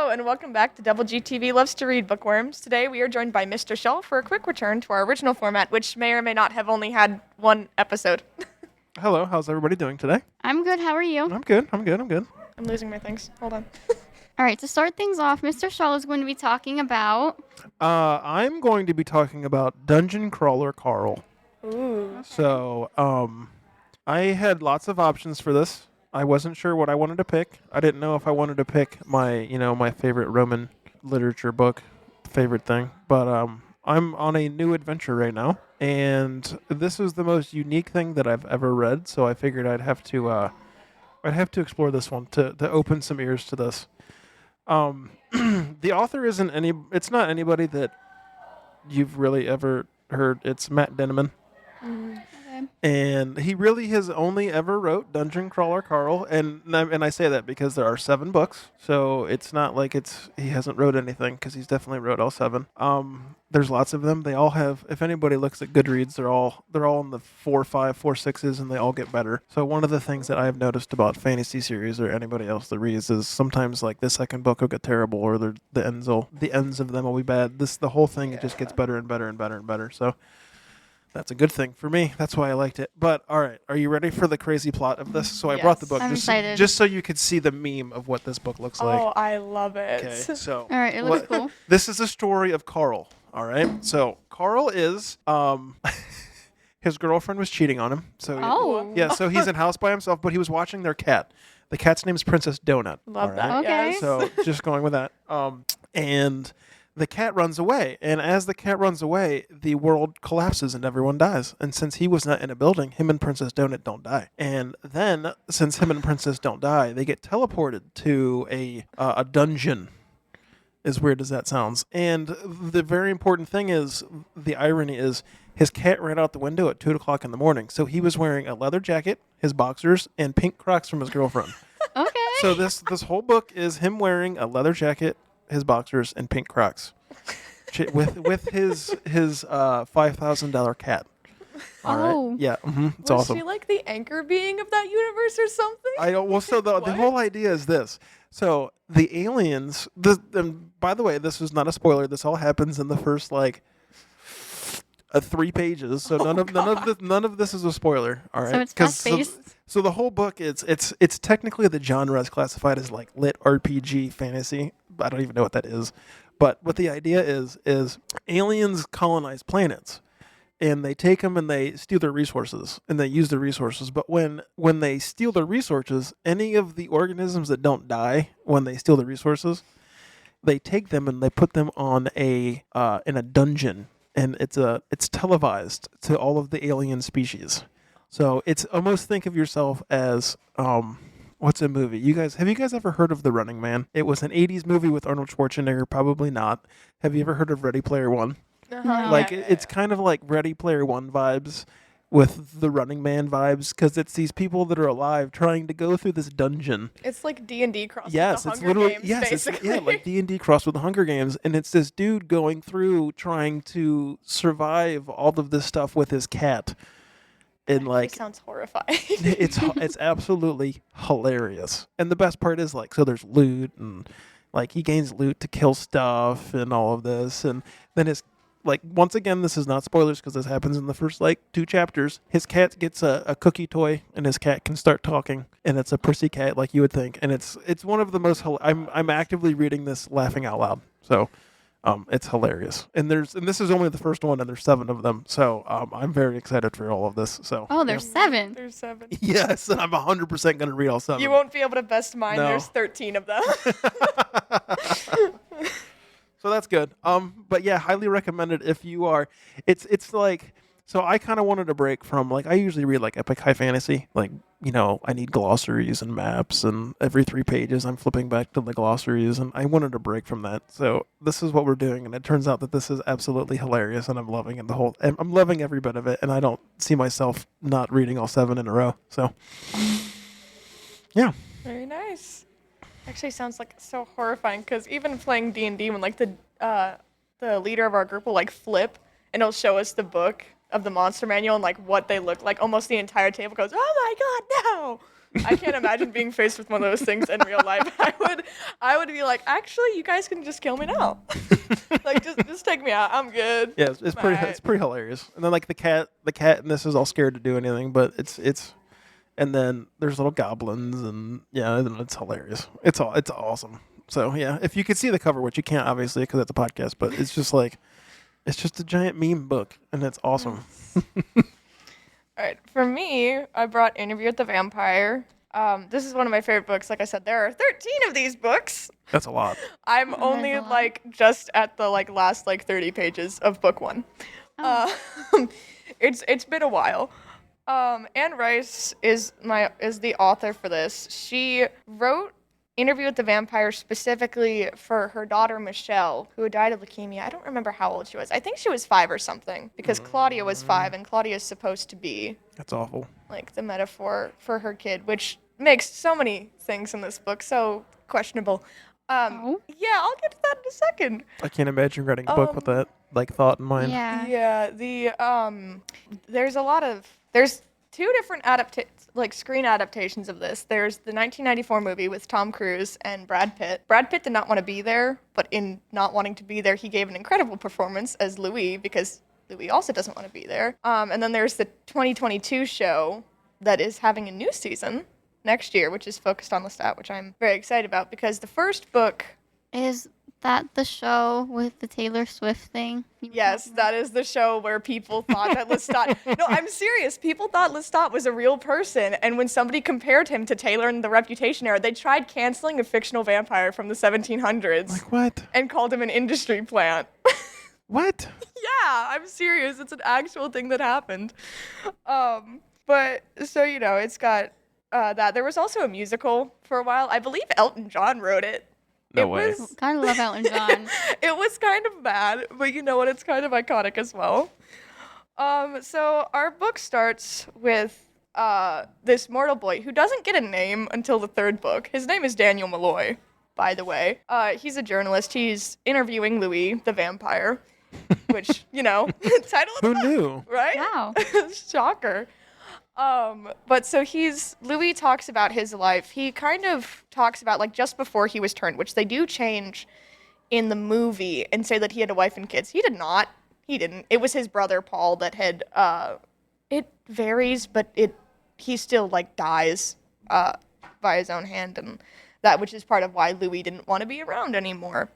Hello, and welcome back to GGTV Loves to Read Bookworms. Today we are joined by Mr. Shull for a quick return to our original format, which may or may not have only had one episode. Hello, how's everybody doing today? I'm good. How are you? I'm good. I'm losing my things. Hold on. All right, to start things off, Mr. Shull is going to be talking about... I'm going to be talking about Dungeon Crawler Carl. Ooh. Okay. So, I had lots of options for this. I wasn't sure what I wanted to pick. I didn't know if I wanted to pick my favorite Roman literature book, favorite thing. But I'm on a new adventure right now, and this is the most unique thing that I've ever read. So I figured I'd have to explore this one to open some ears to this. The author it's not anybody that you've really ever heard. It's Matt Denneman. Okay. And he really has only ever wrote Dungeon Crawler Carl, and I say that because there are 7 books, so it's not like he hasn't wrote anything, because he's definitely wrote all 7. There's lots of them. They all have, if anybody looks at Goodreads, they're all in the 4, 5, 4, 6s, and they all get better. So one of the things that I've noticed about fantasy series or anybody else that reads is sometimes like the second book will get terrible, or the ends of them will be bad. The whole thing just gets better and better and better and better. So that's a good thing for me. That's why I liked it. But all right, are you ready for the crazy plot of this? So I brought the book I'm excited. just so you could see the meme of what this book looks like. Oh, I love it. Okay, so All right, it looks cool. This is a story of Carl. All right, so Carl is his girlfriend was cheating on him. So so he's in house by himself, but he was watching their cat. The cat's name is Princess Donut. Love that. Okay. Yes. So just going with that. And the cat runs away, and as the cat runs away, the world collapses and everyone dies. And since he was not in a building, him and Princess Donut don't die. And then, since him and Princess don't die, they get teleported to a dungeon. As weird as that sounds. And the very important thing is, the irony is, his cat ran out the window at 2 o'clock in the morning. So he was wearing a leather jacket, his boxers, and pink Crocs from his girlfriend. Okay. So this whole book is him wearing a leather jacket, his boxers, and pink Crocs, with his $5,000 cat. All right. Yeah, it's awesome. Was she like the anchor being of that universe or something? So the whole idea is this. So the aliens. And by the way, this is not a spoiler. This all happens in the first 3 pages. So none of this is a spoiler. All right. So it's fast-paced. So the whole book, it's technically the genre is classified as like lit RPG fantasy. I don't even know what that is. But what the idea is aliens colonize planets, and they take them and they steal their resources, and they use their resources. But when they steal their resources, any of the organisms that don't die when they steal the resources, they take them and they put them on in a dungeon, and it's televised to all of the alien species. So it's almost, think of yourself as what's a movie? Have you guys ever heard of The Running Man? It was an 80s movie with Arnold Schwarzenegger, probably not. Have you ever heard of Ready Player One? Uh-huh. It's kind of like Ready Player One vibes with the Running Man vibes, because it's these people that are alive trying to go through this dungeon. It's like D&D crossed Yes, with it's the Hunger literally Games, basically. like D&D crossed with the Hunger Games, and it's this dude going through trying to survive all of this stuff with his cat. And It sounds horrifying. it's absolutely hilarious. And the best part is so there's loot, and he gains loot to kill stuff and all of this, and then his once again, this is not spoilers because this happens in the first 2 chapters. His cat gets a cookie toy, and his cat can start talking, and it's a prissy cat like you would think. And it's one of the most I'm actively reading this laughing out loud. So it's hilarious. And this is only the first one, and there's 7 of them. So I'm very excited for all of this. So there's 7. There's 7. Yes, and I'm 100% going to read all 7. You won't be able to best mine. No. There's 13 of them. So that's good. But yeah, highly recommended if you are. It's so I kind of wanted a break from I usually read epic high fantasy. I need glossaries and maps, and every 3 pages I'm flipping back to the glossaries, and I wanted a break from that. So this is what we're doing, and it turns out that this is absolutely hilarious, and I'm loving it. I'm loving every bit of it, and I don't see myself not reading all 7 in a row. So yeah. Very nice. Actually sounds so horrifying, because even playing D&D, when the leader of our group will flip, and it'll show us the book of the monster manual and what they look like, almost the entire table goes, oh my god, no! I can't imagine being faced with one of those things in real life. I would be like, actually, you guys can just kill me now. Like, just take me out. I'm good. Yeah, it's pretty Alright. it's pretty hilarious. And then like the cat in this is all scared to do anything, but it's and then there's little goblins and yeah, and it's hilarious. It's awesome. So yeah, if you could see the cover, which you can't obviously because it's a podcast, but it's just like it's just a giant meme book and it's awesome. All right, for me, I brought Interview with the Vampire. This is one of my favorite books. Like I said, there are 13 of these books. That's a lot. I'm only a lot. like just at the like last like 30 pages of book 1. It's been a while. Anne Rice is the author for this. She wrote Interview with the Vampire specifically for her daughter Michelle, who died of leukemia. I don't remember how old she was. I think she was 5 or something, because Claudia was 5, and Claudia is supposed to be That's awful. like the metaphor for her kid, which makes so many things in this book so questionable. Yeah, I'll get to that in a second. I can't imagine writing a book with that like thought in mind. Yeah. Yeah, there's 2 different screen adaptations of this. There's the 1994 movie with Tom Cruise and Brad Pitt. Brad Pitt did not want to be there, but in not wanting to be there, he gave an incredible performance as Louis, because Louis also doesn't want to be there. And then there's the 2022 show that is having a new season next year, which is focused on Lestat, which I'm very excited about, because the first book... Is that the show with the Taylor Swift thing? Yes, that is the show where people thought that Lestat... No, I'm serious. People thought Lestat was a real person, and when somebody compared him to Taylor in the Reputation era, they tried canceling a fictional vampire from the 1700s Like what? and called him an industry plant. What? Yeah, I'm serious. It's an actual thing that happened. But, so, it's got that. There was also a musical for a while. I believe Elton John wrote it. No It way. was- Kind of love Elton John. It was kind of bad, but you know what? It's kind of iconic as well. So our book starts with this mortal boy who doesn't get a name until the 3rd book. His name is Daniel Malloy, by the way. He's a journalist. He's interviewing Louis, the vampire, which, title of the Who book, knew? right? Wow. Shocker. But so Louis talks about his life. He kind of talks about like just before he was turned, which they do change in the movie and say that he had a wife and kids. He did not. He didn't. It was his brother Paul that had, it varies, but he still like dies, by his own hand, and that, which is part of why Louis didn't want to be around anymore.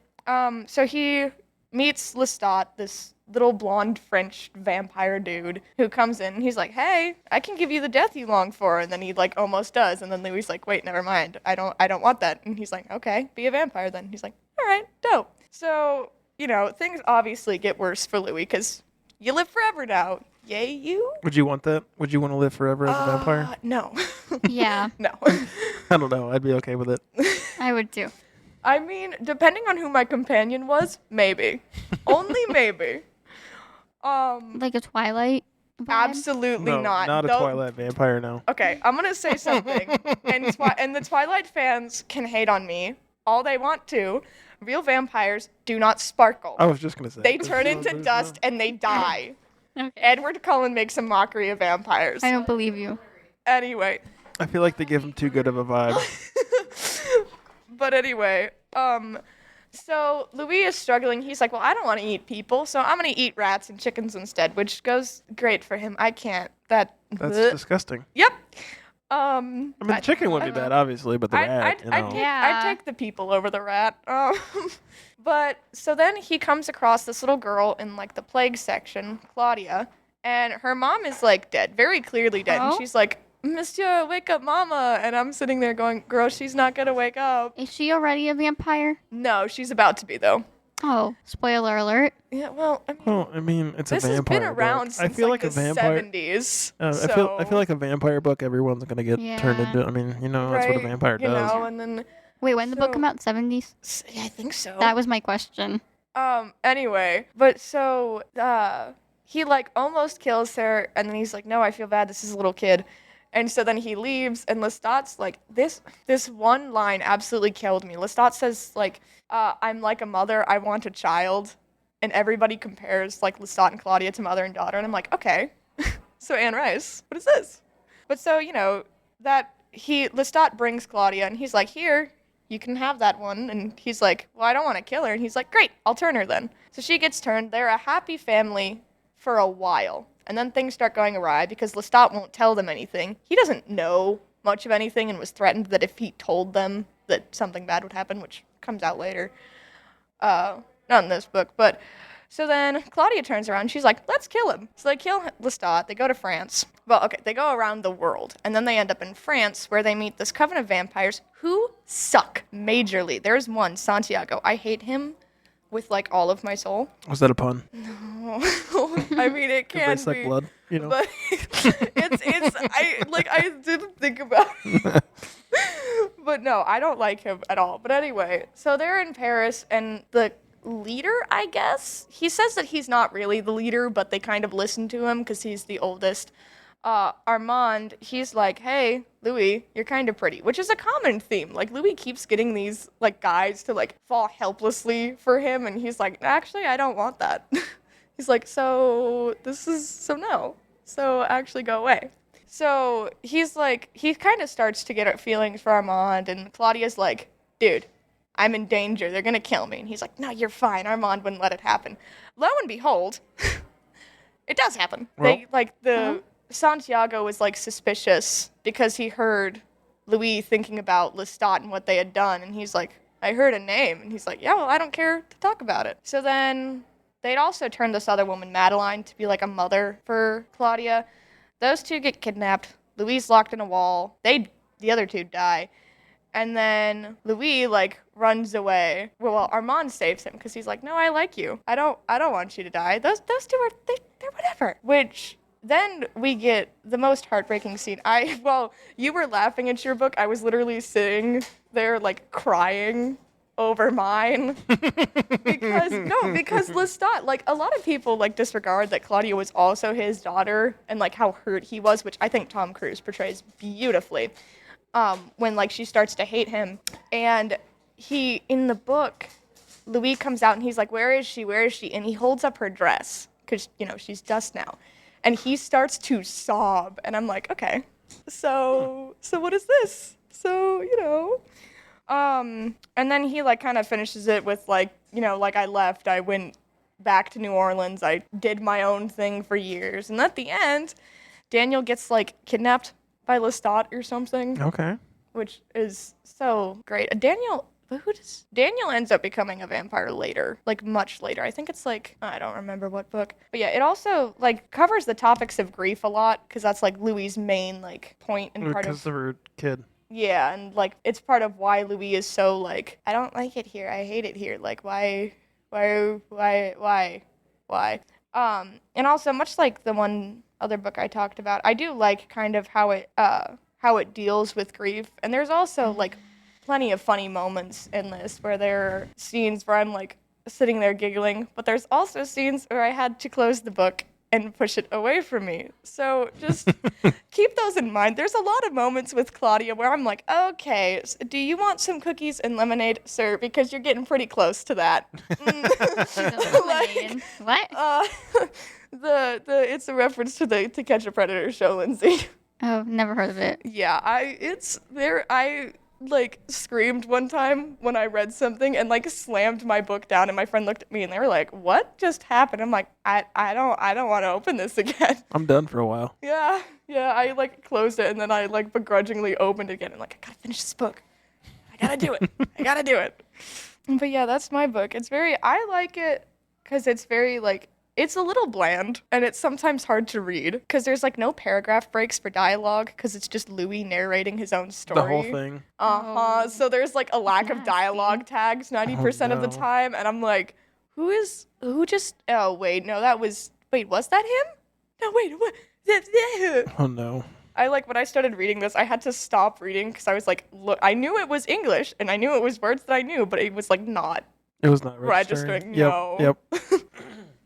So he meets Lestat, this little blonde French vampire dude who comes in and he's like, hey, I can give you the death you long for. And then he like almost does. And then Louis like, wait, never mind. I don't want that. And he's like, okay, be a vampire then. He's like, all right, dope. So, things obviously get worse for Louis because you live forever now. Yay, you? Would you want that? Would you want to live forever as a vampire? No. Yeah, No. I don't know. I'd be okay with it. I would too. I mean, depending on who my companion was, maybe. Only maybe. Like a Twilight vibe? Absolutely No, not. not a Though- Twilight vampire. No. Okay, I'm gonna say something, and the Twilight fans can hate on me all they want to. Real vampires do not sparkle. I was just gonna say. They turn into dust and they die. Okay. Edward Cullen makes a mockery of vampires. I don't believe you. Anyway, I feel like they give him too good of a vibe. but anyway, so Louis is struggling. He's like, well, I don't want to eat people, so I'm gonna eat rats and chickens instead, which goes great for him. I can't. That's disgusting. Yep. I mean, the chicken wouldn't be bad, obviously, but the rat, I'd take the people over the rat. But so then he comes across this little girl in like the plague section, Claudia, and her mom is like dead, very clearly dead. And Oh. she's like, Monsieur, wake up, mama. And I'm sitting there going, girl, she's not gonna wake up. Is she already a vampire? No, she's about to be though. Oh, spoiler alert. Yeah, well, I mean, Well, I mean, it's this a has vampire been around book. since I feel like a the vampire. 70s. I feel like a vampire book. Everyone's gonna get turned Yeah. into. I mean, that's what a vampire does. And then Wait, when did the book come out? 70s? yeah, I think so. That was my question. Anyway, but so he like almost kills her, and then he's like, no, I feel bad, this is a little kid. And so then he leaves, and Lestat's like, this one line absolutely killed me. Lestat says like, I'm like a mother, I want a child. And everybody compares like Lestat and Claudia to mother and daughter, and I'm like, okay. So Anne Rice, what is this? But so, that Lestat brings Claudia, and he's like, here, you can have that one. And he's like, well, I don't want to kill her. And he's like, great, I'll turn her then. So she gets turned. They're a happy family for a while. And then things start going awry because Lestat won't tell them anything. He doesn't know much of anything and was threatened that if he told them that something bad would happen, which comes out later. Not in this book, but... So then Claudia turns around. She's like, let's kill him. So they kill Lestat. They go to France. Well, okay, they go around the world. And then they end up in France where they meet this coven of vampires who suck majorly. There's one, Santiago. I hate him with, like, all of my soul. Was that a pun? No. I mean, it can they suck be. blood, you know? But I didn't think about it. But no, I don't like him at all. But anyway, so they're in Paris, and the leader, I guess, he says that he's not really the leader, but they kind of listen to him because he's the oldest. Armand, he's like, hey, Louis, you're kind of pretty, which is a common theme. Like, Louis keeps getting these, like, guys to, like, fall helplessly for him, and he's like, actually, I don't want that. He's like, so no. So actually go away. So he's like, he kind of starts to get feelings for Armand, and Claudia's like, dude, I'm in danger. They're going to kill me. And he's like, no, you're fine. Armand wouldn't let it happen. Lo and behold, it does happen. Well, Santiago was, like, suspicious because he heard Louis thinking about Lestat and what they had done. And he's like, I heard a name. And he's like, yeah, well, I don't care to talk about it. So then they'd also turned this other woman, Madeline, to be, like, a mother for Claudia. Those two get kidnapped. Louis locked in a wall. The other two die. And then Louis, like, runs away. Well, Armand saves him because he's like, no, I like you. I don't want you to die. Those two are, they're whatever. Which then we get the most heartbreaking scene. You were laughing at your book. I was literally sitting there, like, crying over mine. because Lestat, like, a lot of people, like, disregard that Claudia was also his daughter and, like, how hurt he was, which I think Tom Cruise portrays beautifully. When, like, she starts to hate him. And in the book, Louis comes out and he's like, where is she? And he holds up her dress because, you know, she's dust now. And he starts to sob. And I'm like, okay, so what is this? So, you know. And then he, like, kind of finishes it with, like, you know, like, I left. I went back to New Orleans. I did my own thing for years. And at the end, Daniel gets, like, kidnapped by Lestat or something. Okay. Which is so great. Daniel ends up becoming a vampire later, like much later. I think it's like, I don't remember what book. But yeah, it also, like, covers the topics of grief a lot because that's, like, Louis' main, like, point and part of. Because of her kid. Yeah, and, like, it's part of why Louis is so, like, I don't like it here. I hate it here. Like, why? And also, much like the one other book I talked about, I do like kind of how it deals with grief. And there's also, like, plenty of funny moments in this where there are scenes where I'm, like, sitting there giggling, but there's also scenes where I had to close the book and push it away from me. So just keep those in mind. There's a lot of moments with Claudia where I'm like, okay, do you want some cookies and lemonade, sir? Because you're getting pretty close to that. Lemonade. What? It's a reference to the To Catch a Predator show, Lindsey. Oh, never heard of it. Yeah, I like screamed one time when I read something and, like, slammed my book down, and my friend looked at me and they were like, what just happened? I'm like, I don't want to open this again. I'm done for a while. Yeah, I, like, closed it and then I, like, begrudgingly opened it again and, like, I gotta finish this book. I gotta do it. But yeah, that's my book. I like it because it's very, like, it's a little bland, and it's sometimes hard to read, because there's, like, no paragraph breaks for dialogue, because it's just Louis narrating his own story. The whole thing. Uh-huh. So there's, like, a lack of dialogue tags 90% of the no. time, and I'm like, was that him? No, wait, what? Oh, no. When I started reading this, I had to stop reading, because I was like, look, I knew it was English, and I knew it was words that I knew, but it was, like, not. It was not registering. No. Yep.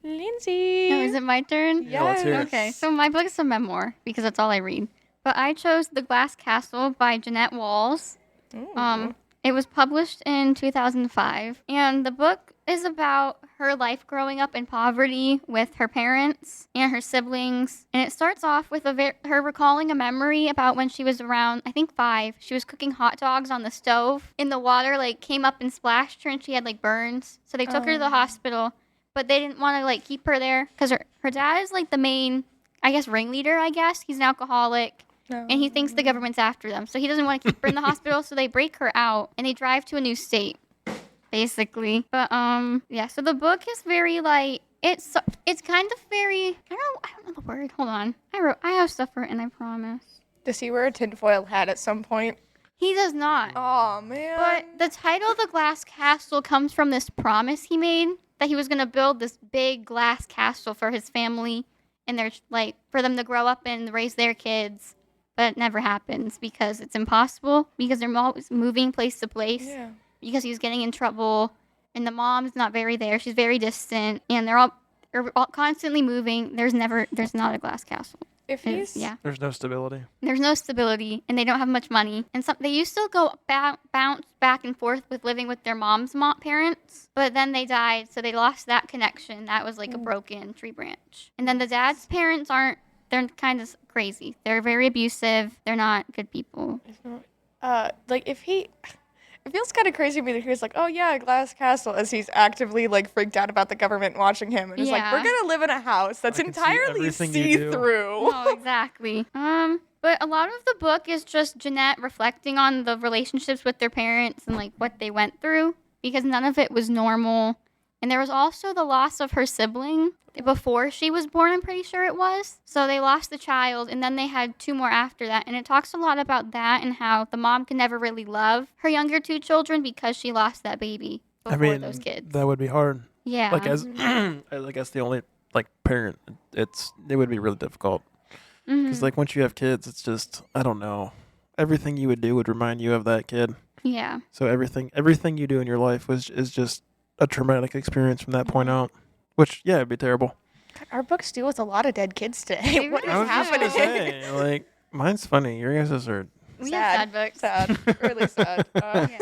Lindsey. Oh, is it my turn? Yeah, let's hear it. Okay, so my book is a memoir because that's all I read. But I chose The Glass Castle by Jeannette Walls. Ooh. It was published in 2005, and the book is about her life growing up in poverty with her parents and her siblings. And it starts off with her recalling a memory about when she was around, I think 5. She was cooking hot dogs on the stove, and the water like came up and splashed her, and she had like burns. So they took her to the hospital, but they didn't want to like keep her there because her dad is like the main, I guess, ringleader. I guess he's an alcoholic. And he thinks the government's after them. So he doesn't want to keep her in the hospital. So they break her out and they drive to a new state, basically. But, yeah, so the book is very, like, it's kind of very, I don't know the word. Hold on. I have stuff written, I promise. Does he wear a tinfoil hat at some point? He does not. Oh, man. But the title, The Glass Castle, comes from this promise he made that he was going to build this big glass castle for his family and there's like for them to grow up and raise their kids. But it never happens because it's impossible because they're always moving place to place because he was getting in trouble and the mom's not very there. She's very distant and they're all constantly moving. There's not a glass castle. There's no stability. There's no stability and they don't have much money. And they used to go bounce back and forth with living with their mom's parents, but then they died. So they lost that connection. That was like a broken tree branch. And then the dad's parents they're kind of crazy. They're very abusive. They're not good people. It feels kind of crazy to me that he was like, oh yeah, glass castle, as he's actively like freaked out about the government watching him. And he's like, we're going to live in a house that's entirely see-through. Oh, exactly. But a lot of the book is just Jeannette reflecting on the relationships with their parents and like what they went through because none of it was normal. And there was also the loss of her sibling before she was born, I'm pretty sure it was. So they lost the child, and then they had 2 more after that. And it talks a lot about that and how the mom can never really love her younger 2 children because she lost that baby before those kids. That would be hard. Yeah. Like as I guess the only like parent, it would be really difficult. Because like once you have kids, it's just I don't know. Everything you would do would remind you of that kid. Yeah. So everything you do in your life is just a traumatic experience from that point out. Which, yeah, it'd be terrible. God, our books deal with a lot of dead kids today. What is happening? Say, like, mine's funny. Your guys' are We have sad books. Sad. Really sad. Yeah.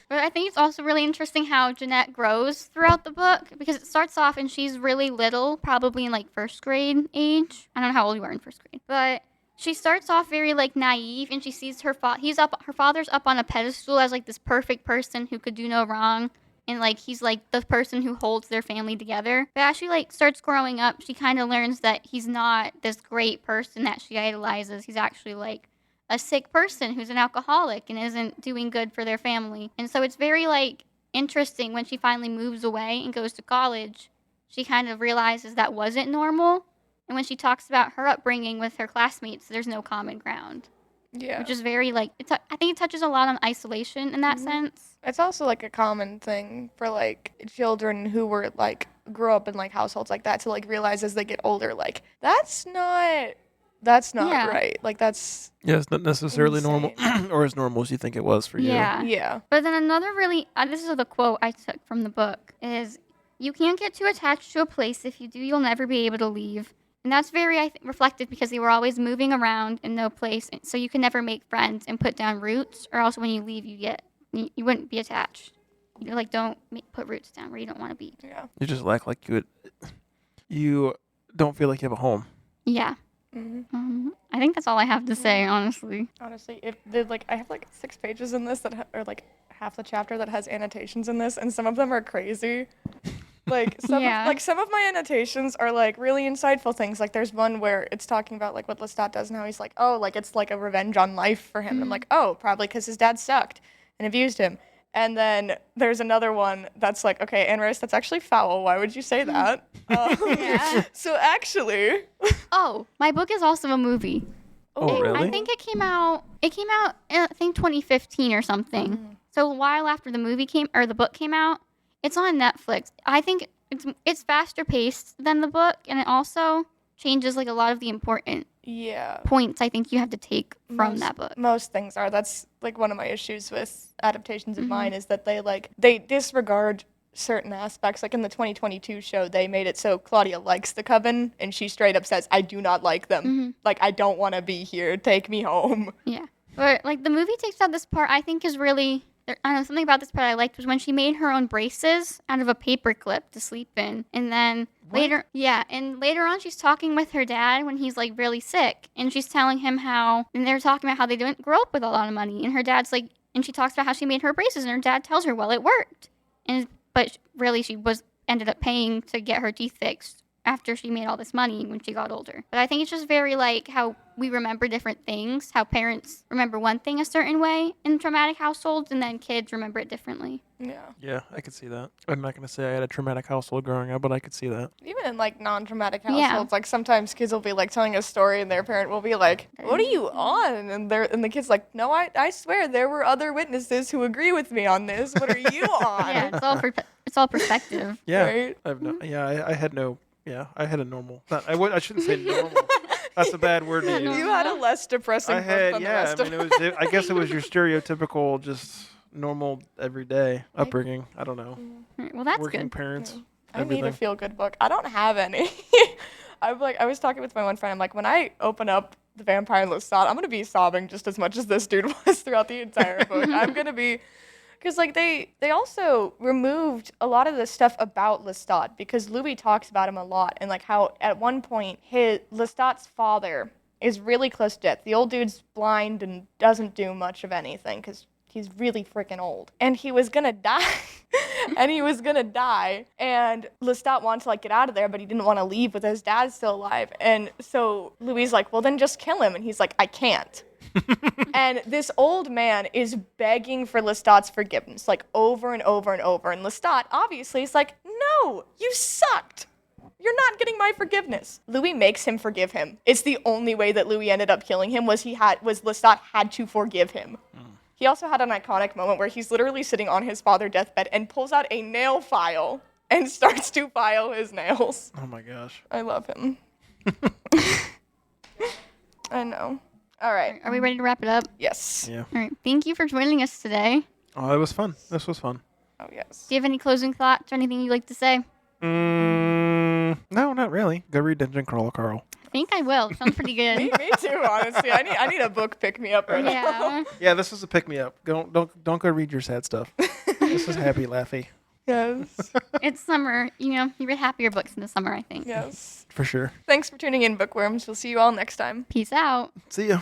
But I think it's also really interesting how Jeannette grows throughout the book because it starts off and she's really little, probably in like 1st grade age. I don't know how old you are in 1st grade. But she starts off very like naive and she sees her father's up on a pedestal as like this perfect person who could do no wrong. And, like, he's, like, the person who holds their family together. But as she, like, starts growing up, she kind of learns that he's not this great person that she idolizes. He's actually, like, a sick person who's an alcoholic and isn't doing good for their family. And so it's very, like, interesting when she finally moves away and goes to college. She kind of realizes that wasn't normal. And when she talks about her upbringing with her classmates, there's no common ground. Yeah. Which is very, like, I think it touches a lot on isolation in that sense. It's also, like, a common thing for, like, children who were, like, grew up in, like, households like that to, like, realize as they get older, like, that's not right. Like, that's it's not necessarily normal or as normal as you think it was for you. Yeah. But then another really, this is the quote I took from the book, is, you can't get too attached to a place. If you do, you'll never be able to leave. And that's very, I think, reflective because they were always moving around in no place. So you can never make friends and put down roots, or else when you leave, you wouldn't be attached. You like don't put roots down where you don't want to be. Yeah. You just act like you don't feel like you have a home. Yeah. I think that's all I have to say, honestly. Honestly, I have like 6 pages in this that are like half the chapter that has annotations in this, and some of them are crazy. Like some of my annotations are like really insightful things. Like there's one where it's talking about like what Lestat does and how he's like, oh, like it's like a revenge on life for him. And I'm like, oh, probably because his dad sucked and abused him. And then there's another one that's like, okay, Anne Rice, that's actually foul. Why would you say that? So actually, my book is also a movie. Oh, really? I think it came out I think 2015 or something. So a while after the book came out. It's on Netflix. I think it's faster paced than the book, and it also changes like a lot of the important points I think you have to take from that book. Most things are. That's like one of my issues with adaptations of mine is that they disregard certain aspects. Like in the 2022 show, they made it so Claudia likes the coven, and she straight up says, "I do not like them. Like I don't want to be here. Take me home." Yeah, but like the movie takes out this part I think is really I don't know, something about this part I liked was when she made her own braces out of a paper clip to sleep in. And then later on she's talking with her dad when he's like really sick. And she's telling him and they're talking about how they didn't grow up with a lot of money. And her dad's like, and she talks about how she made her braces and her dad tells her, well, it worked. But really she ended up paying to get her teeth fixed after she made all this money when she got older. But I think it's just very like how we remember different things, how parents remember one thing a certain way in traumatic households, and then kids remember it differently. Yeah. Yeah, I could see that. I'm not going to say I had a traumatic household growing up, but I could see that. Even in like non-traumatic Yeah. households, like sometimes kids will be like telling a story and their parent will be like, "What are you on?" And the kid's like, "No, I swear there were other witnesses who agree with me on this. What are you on?" Yeah, it's all perspective. Yeah. Right? I had a normal. I shouldn't say normal. That's a bad word to use. You had a less depressing book than the rest of us. I guess it was your stereotypical, just normal, everyday upbringing. I don't know. All right, well, that's Working good. parents. I need a Everything. feel-good book. I don't have any. I was talking with my one friend. I'm like, when I open up The Vampire and Lestat, I'm gonna be sobbing just as much as this dude was throughout the entire book. I'm gonna be, because like they also removed a lot of the stuff about Lestat because Louis talks about him a lot and like how at one point Lestat's father is really close to death. The old dude's blind and doesn't do much of anything because he's really freaking old. And he was gonna die. And Lestat wanted to like get out of there, but he didn't want to leave with his dad still alive. And so Louis like, well then just kill him. And he's like, I can't. And this old man is begging for Lestat's forgiveness, like over and over and over. And Lestat obviously is like, no, you sucked. You're not getting my forgiveness. Louis makes him forgive him. It's the only way that Louis ended up killing him was Lestat had to forgive him. He also had an iconic moment where he's literally sitting on his father's deathbed and pulls out a nail file and starts to file his nails. Oh my gosh. I love him. I know. All right. Are we ready to wrap it up? Yes. Yeah. All right. Thank you for joining us today. Oh, it was fun. This was fun. Oh, yes. Do you have any closing thoughts or anything you'd like to say? No, not really. Go read Dungeon Crawler, Carl. I think I will. Sounds pretty good. Me too, honestly. I need a book pick me up right now. Yeah. Yeah, this is a pick me up. Don't go read your sad stuff. This is happy, laughy. Yes. It's summer. You read happier books in the summer, I think. Yes. For sure. Thanks for tuning in, bookworms. We'll see you all next time. Peace out. See ya.